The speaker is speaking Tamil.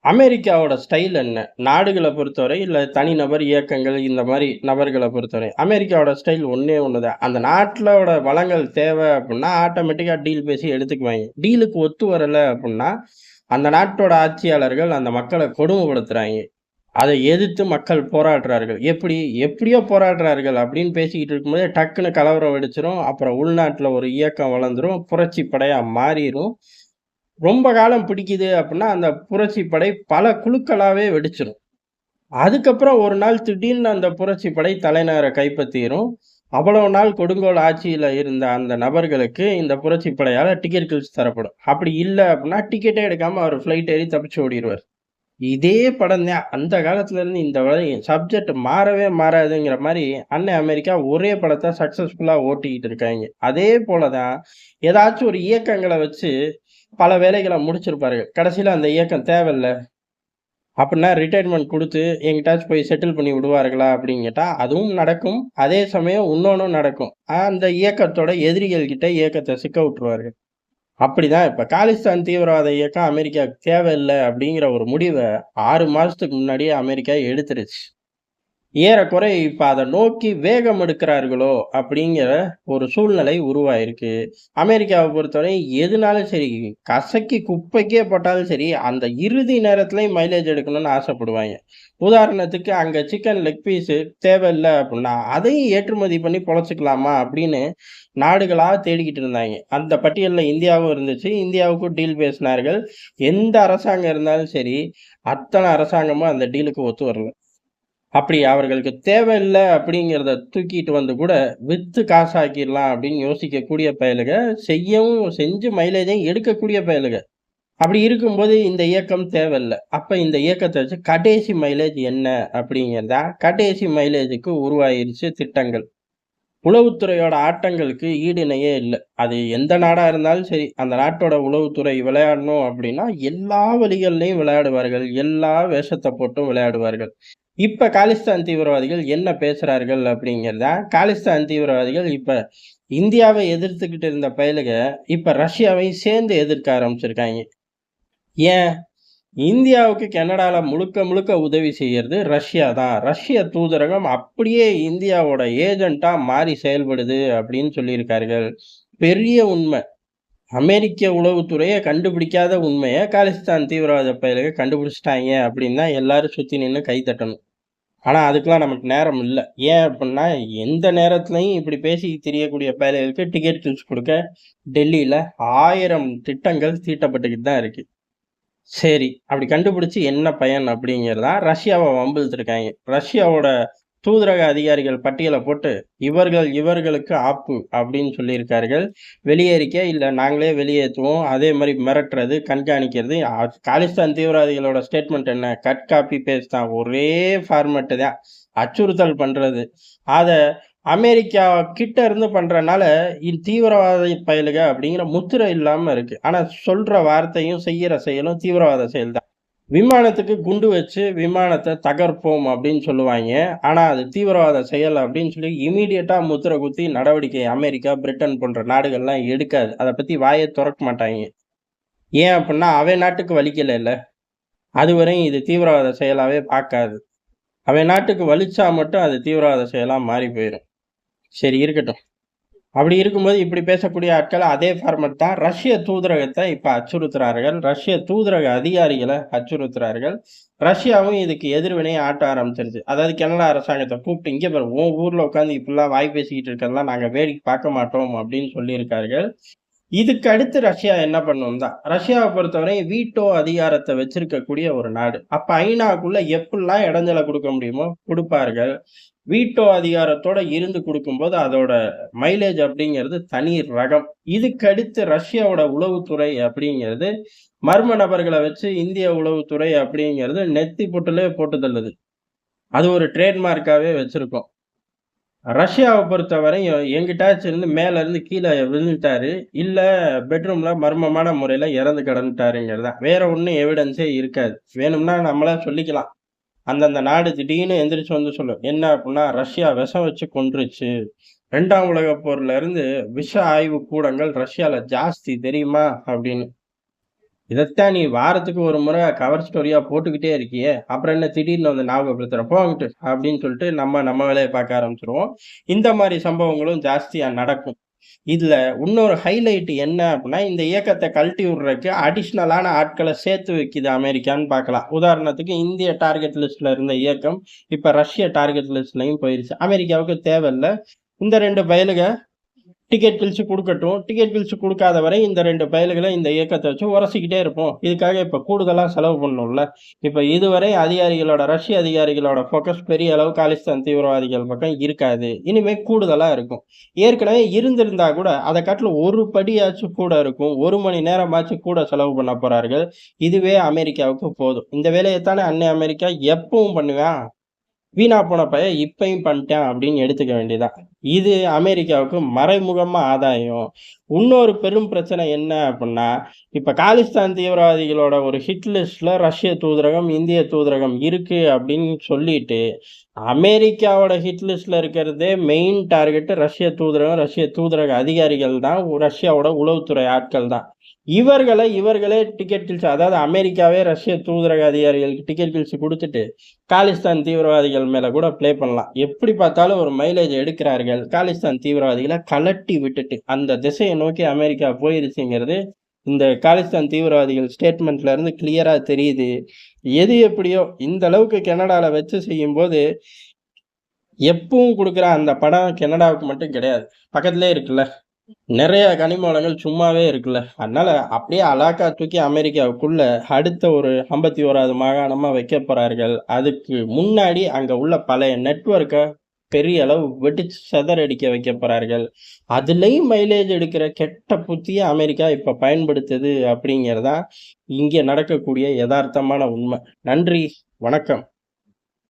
அமெரிக்காவோட ஸ்டைல் என்ன? நாடுகள பொறுத்தவரை, இல்ல தனிநபர் இயக்கங்கள் இந்த மாரி நபர்கள பொறுத்தவரை. அமெரிக்காவோட ஸ்டைல் ஒண்ணே ஒண்ணு தான். அந்த நாட்டோட வளங்கள் தேவை அப்டின்னா, ஆட்டோமேட்டிக்கா டீல் பேசி எடுத்துக்குவாய்ங்க. டீலுக்கு ஒத்து வரல அப்டின்னா, அந்த நாட்டோட ஆட்சியாளர்கள் அந்த மக்கள கொடுமைப்படுத்துறாய்ங்க. அதை எதிர்த்து மக்கள் போராடுறார்கள். எப்படியோ போராடுறார்கள் அப்படின்னு பேசிக்கிட்டு இருக்கும்போதே டக்குனு கலவரம் வெடிச்சிரும். அப்புறம் உள்நாட்டுல ஒரு இயக்கம் வளர்ந்துரும். புரட்சி படையா மாறிரும். ரொம்ப காலம் பிடிக்குது அப்படின்னா, அந்த புரட்சி படை பல குழுக்களாவே வெடிச்சிரும். அதுக்கப்புறம் ஒரு நாள் திடீர்னு அந்த புரட்சி படை தலைநகர கைப்பற்றிரும். அவ்வளவு நாள் கொடுங்கோல் ஆட்சியில இருந்த அந்த நபர்களுக்கு இந்த புரட்சி படையால டிக்கெட் கிழிச்சு தரப்படும். அப்படி இல்ல அப்படின்னா, டிக்கெட்டே எடுக்காம அவர் ஃப்ளைட் ஏறி தப்பிச்சு ஓடிருவாரு. இதே படம் தான். அந்த காலத்துல இருந்து இந்த வரை சப்ஜெக்ட் மாறவே மாறாதுங்கிற மாரி, அண்ணன் அமெரிக்கா ஒரே படத்த சக்சஸ்ஃபுல்லா ஓட்டிக்கிட்டு இருக்காய்ங்க. அதே போல தான் ஏதாச்சும் ஒரு இயக்கங்கள வச்சு பல வேலைகள முடிச்சிருப்பாருங்க. கடைசியில அந்த இயக்கம் தேவையில்ல அப்புட்ன்னா ரிட்டயர்மென்ட் குடுத்து எங்கிட்டாச்சும் போய் செட்டில் பண்ணி விடுவார்களா அப்படின்னு கேட்டா, அதுவும் நடக்கும். அதே சமயம் இன்னொன்னும் நடக்கும். அந்த இயக்கத்தோட எதிரிகள் கிட்ட இயக்கத்த சிக்க விட்டுருவார்கள். அப்படிதான் இப்ப காலிஸ்தான் தீவிரவாத இயக்கம் அமெரிக்காவுக்கு தேவையில்ல அப்படிங்கிற ஒரு முடிவ 6 மாசத்துக்கு முன்னாடியே அமெரிக்கா எடுத்துருச்சு. ஏறக்குறைய இப்ப அத நோக்கி வேகம் எடுக்கிறார்களோ அப்படிங்கிற ஒரு சூழ்நிலை உருவாயிருக்கு. அமெரிக்காவ பொறுத்தவரை எதுனாலும் சரி, கசக்கி குப்பைக்கே போட்டாலும் சரி, அந்த இறுதி நேரத்திலயும் மைலேஜ் எடுக்கணும்னு ஆசைப்படுவாய்ங்க. உதாரணத்துக்கு அங்க சிக்கன் லெக் பீஸு தேவையில்ல அப்படின்னா, அதையும் ஏற்றுமதி பண்ணி பொழச்சுக்கலாமா அப்படின்னு நாடுகளா தேடிக்கிட்டு இருந்தாய்ங்க. அந்த பட்டியல்ல இந்தியாவும் இருந்துச்சு. இந்தியாவுக்கும் டீல் பேசினார்கள். எந்த அரசாங்கம் இருந்தாலும் சரி, அத்தன அரசாங்கமும் அந்த டீலுக்கு ஒத்து வரல. அப்படி அவர்களுக்கு தேவையில்ல அப்படிங்கிறத தூக்கிட்டு வந்து கூட வித்து காசாக்கிடலாம் அப்படின்னு யோசிக்கக்கூடிய பயலுக, செய்யவும் செஞ்சு மைலேஜையும் எடுக்கக்கூடிய பயலுக. அப்படி இருக்கும்போது இந்த இயக்கம் தேவையில்ல. அப்ப இந்த இயக்கத்த வச்சு கடைசி மைலேஜ் என்ன அப்படிங்கிறது தான் கடைசி மைலேஜுக்கு உருவாயிருச்சு திட்டங்கள். உளவுத்துறையோட ஆட்டங்களுக்கு ஈடு இணையே இல்ல. அது எந்த நாடா இருந்தாலும் சரி, அந்த நாட்டோட உளவுத்துறை விளையாடணும் அப்படின்னா, எல்லா வழிகள்லயும் விளையாடுவார்கள். எல்லா வேஷத்த போட்டும் விளையாடுவார்கள். இப்ப காலிஸ்தான் தீவிரவாதிகள் என்ன பேசுறார்கள் அப்படிங்கிறத, காலிஸ்தான் தீவிரவாதிகள் இப்ப இந்தியாவை எதிர்த்துக்கிட்டு இருந்த பயலுக, இப்ப ரஷ்யாவையும் சேர்ந்து எதிர்க்க ஆரம்பிச்சிருக்காய்ங்க. ஏன்? இந்தியாவுக்கு கனடால முழுக்க முழுக்க உதவி செய்யறது ரஷ்யா தான். ரஷ்ய தூதரகம் அப்படியே இந்தியாவோட ஏஜென்ட்டா மாறி செயல்படுது அப்படின்னு சொல்லியிருக்கார்கள். பெரிய உண்மை. அமெரிக்க உளவுத்துறையே கண்டுபிடிக்காத உண்மைய காலிஸ்தான் தீவிரவாத பயலுக கண்டுபிடிச்சுட்டாய்ங்க அப்படின்னு தான் எல்லாரும் சுத்தி நின்னு கை தட்டணும். ஆனா, அதுக்கெல்லாம் நமக்கு நேரம் இல்ல. ஏன் அப்புட்ன்னா, எந்த நேரத்திலயும் இப்படி பேசி திரியக்கூடிய பயலுகளுக்கு டிக்கெட் கிழிச்சு குடுக்க டெல்லியில 1000 திட்டங்கள் தீட்டப்பட்டுக்கிட்டு தான் இருக்கு. சரி, அப்படி கண்டுபிடிச்சு என்ன பயன் அப்படிங்கிறத ரஷ்யாவ வம்பிழுத்துருக்காய்ங்க. ரஷ்யாவோட தூதரக அதிகாரிகள் பட்டியல போட்டு, இவர்களுக்கு ஆப்பு அப்படின்னு சொல்லியிருக்கார்கள். வெளியேறிக்க, இல்ல நாங்களே வெளியேத்துவோம். அதே மாரி மிரட்டுறது, கண்காணிக்கிறது. காலிஸ்தான் தீவிரவாதிகளோட ஸ்டேட்மெண்ட் என்ன? கட் காப்பி பேஸ்ட் தான். ஒரே ஃபார்மேட்டு தான். அச்சுறுத்தல் பண்றது. அத அமெரிக்கா கிட்ட இருந்து பண்றனால, தீவிரவாத பயலுக அப்படிங்கிற முத்திரை இல்லாம இருக்கு. ஆனா சொல்ற வார்த்தையும், செய்யற செயலும் தீவிரவாத செயல் தான். விமானத்துக்கு குண்டு வச்சு விமானத்த தகர்ப்போம் அப்படின்னு சொல்லுவாய்ங்க. ஆனா அது தீவிரவாத செயல் அப்படின்னு சொல்லி இம்மீடியட்டா முத்திரை குத்தி நடவடிக்கை அமெரிக்கா, பிரிட்டன் போன்ற நாடுகள்லாம் எடுக்காது. அத பத்தி வாயே தொறக்க மாட்டாய்ங்க. ஏன் அப்படின்னா, அவன் நாட்டுக்கு வலிக்கலைல்ல. அதுவரையும் இது தீவிரவாத செயலாவே பார்க்காது. அவன் நாட்டுக்கு வலிச்சா மட்டும் அது தீவிரவாத செயலா மாறி போயிரும். சரி இருக்கட்டும். அப்படி இருக்கும்போது இப்படி பேசக்கூடிய ஆட்கள் அதே ஃபார்மட் தான் ரஷ்ய தூதரகத்தை இப்ப அச்சுறுத்துறார்கள். ரஷ்ய தூதரக அதிகாரிகள அச்சுறுத்துறார்கள். ரஷ்யாவும் இதுக்கு எதிர்வினை ஆட்ட ஆரம்பிச்சிருச்சு. அதாவது கனடா அரசாங்கத்த கூப்பிட்டு, "இங்க பாரு உன் ஊர்ல உட்கார்ந்து இப்படிலாம் வாய் பேசிக்கிட்டு இருக்கிறதெல்லாம் நாங்க வேடிக்கை பார்க்க மாட்டோம்" அப்படின்னு சொல்லியிருக்கார்கள். இதுக்கு அடுத்து ரஷ்யா என்ன பண்ணும் தான். ரஷ்யாவ பொறுத்தவரை வீட்டோ அதிகாரத்த வச்சிருக்கக்கூடிய ஒரு நாடு. அப்ப ஐநாக்குள்ள எப்படிலாம் இடைஞ்சல குடுக்க முடியுமோ குடுப்பார்கள். வீட்டோ அதிகாரத்தோட இருந்து குடுக்கும்போது, அதோட மைலேஜ் அப்படிங்கிறது தனி ரகம். இதுக்கு அடுத்து ரஷ்யாவோட உளவுத்துறை அப்படிங்கிறது, மர்ம நபர்கள வச்சு இந்திய உளவுத்துறை அப்படிங்கிறது நெத்தி பொட்டுலே போட்டு தள்ளுது. அது ஒரு ட்ரேட் மார்க்காவே வச்சிருக்கோம். ரஷ்யாவ பொறுத்தவரை எங்கிட்டாச்சும் இருந்து மேல இருந்து கீழ விழுந்துட்டாரு. இல்ல பெட்ரூம்ல மர்மமான முறையில இறந்து கிடந்துட்டாருங்கிறது தான். வேற ஒண்ணும் எவிடன்ஸே இருக்காது. வேணும்னா நம்மளா சொல்லிக்கலாம். அந்தந்த நாடு திடீர்னு எந்திரிச்சு வந்து சொல்லும். என்ன அப்புட்ன்னா, ரஷ்யா விஷம் வச்சு கொன்றுச்சு. 2ஆம் உலகப் போர்ல இருந்து விஷ ஆய்வு கூடங்கள் ரஷ்யால ஜாஸ்தி தெரியுமா? அப்படின்னு. இதத்தான் நீ வாரத்துக்கு ஒரு முறை கவர் ஸ்டோரியா போட்டுக்கிட்டே இருக்கியே, அப்புறம் என்ன திடீர்னு வந்து ஞாபகப்படுத்துற, போ அங்கிட்டு அப்படின்னு சொல்லிட்டு நம்ம வேலைய பார்க்க ஆரம்பிச்சுருவோம். இந்த மாரி சம்பவங்களும் ஜாஸ்தியா நடக்கும். இதுல இன்னொரு ஹைலைட் என்ன அப்படின்னா, இந்த இயக்கத்த கழட்டி விடுறதுக்கு அடிஷனலான ஆட்கள சேர்த்து வைக்குது அமெரிக்கான்னு பார்க்கலாம். உதாரணத்துக்கு இந்திய டார்கெட் லிஸ்ட்ல இருந்த இயக்கம், இப்ப ரஷ்ய டார்கெட் லிஸ்ட்லயும் போயிருச்சு. அமெரிக்காவுக்கு தேவையில்ல. இந்த 2 பயலுக டிக்கெட் கிழிச்சு குடுக்கட்டும். டிக்கெட் கிழிச்சு குடுக்காத வரை இந்த 2 பயலுகள இந்த இயக்கத்த வச்சு உரசிக்கிட்டே இருப்போம். இதுக்காக இப்ப கூடுதலா செலவு பண்ணணும்ல. இப்ப இதுவரை ரஷ்ய அதிகாரிகளோட ஃபோக்கஸ் பெரிய அளவு காலிஸ்தான் தீவிரவாதிகள் பக்கம் இருக்காது. இனிமே கூடுதலா இருக்கும். ஏற்கனவே இருந்திருந்தா கூட அத காட்டிலும் ஒரு படியாச்சும் கூட இருக்கும். 1 மணி நேரமாச்சும் கூட செலவு பண்ண போறார்கள். இதுவே அமெரிக்காவுக்கு போதும். இந்த வேலையத்தானே அன்னை அமெரிக்கா எப்பவும் பண்ணுவான். வீணா போன பையன் இப்பயும் பண்ணிட்டான் அப்படின்னு எடுத்துக்க வேண்டியதுதான். இது அமெரிக்காவுக்கு மறைமுகமா ஆதாயம். இன்னொரு பெரும் பிரச்சனை என்ன அப்படின்னா, இப்ப காலிஸ்தான் தீவிரவாதிகளோட ஒரு ஹிட் லிஸ்ட்ல ரஷ்ய தூதரகம், இந்திய தூதரகம் இருக்கு அப்படின்னு சொல்லிட்டு, அமெரிக்காவோட ஹிட் லிஸ்ட்ல இருக்கிறதே மெயின் டார்கெட் ரஷ்ய தூதரகம், ரஷ்ய தூதரக அதிகாரிகள் தான். ரஷ்யாவோட உளவுத்துறை ஆட்கள் தான். இவர்களே டிக்கெட் கிழிச்சு, அதாவது அமெரிக்காவே ரஷ்ய தூதரக அதிகாரிகளுக்கு டிக்கெட் கிழிச்சு குடுத்துட்டு, காலிஸ்தான் தீவிரவாதிகள் மேல கூட ப்ளே பண்ணலாம். எப்படி பார்த்தாலும் ஒரு மைலேஜ் எடுக்கிறார்கள். காலிஸ்தான் தீவிரவாதிகள கழட்டி விட்டுட்டு, அந்த திசைய நோக்கி அமெரிக்கா போயிருச்சுங்கிறது, இந்த காலிஸ்தான் தீவிரவாதிகள் ஸ்டேட்மெண்ட்ல இருந்து கிளியரா தெரியுது. எது எப்படியோ, இந்த அளவுக்கு கனடால வச்சு செய்யும்போது, எப்பவும் குடுக்குற அந்த படம் கனடாவுக்கு மட்டும் கிடையாது. பக்கத்திலேயே இருக்குல்ல. நெறைய கனிம வளங்கள் சும்மாவே இருக்குல்ல. அதனால அப்படியே அலாக்கா தூக்கி அமெரிக்காவுக்குள்ள அடுத்த ஒரு 51வது மாகாணமா வைக்கப் போறார்கள். அதுக்கு முன்னாடி அங்க உள்ள பழைய நெட்வொர்க்க பெரிய அளவு வெடிச்சு சிதறடிக்க வைக்கப் போறார்கள். அதுலயும் மைலேஜ் எடுக்கிற கெட்ட புத்திய அமெரிக்கா இப்ப பயன்படுத்துது அப்படிங்கிறது தான் இங்க நடக்கக்கூடிய எதார்த்தமான உண்மை. நன்றி, வணக்கம்.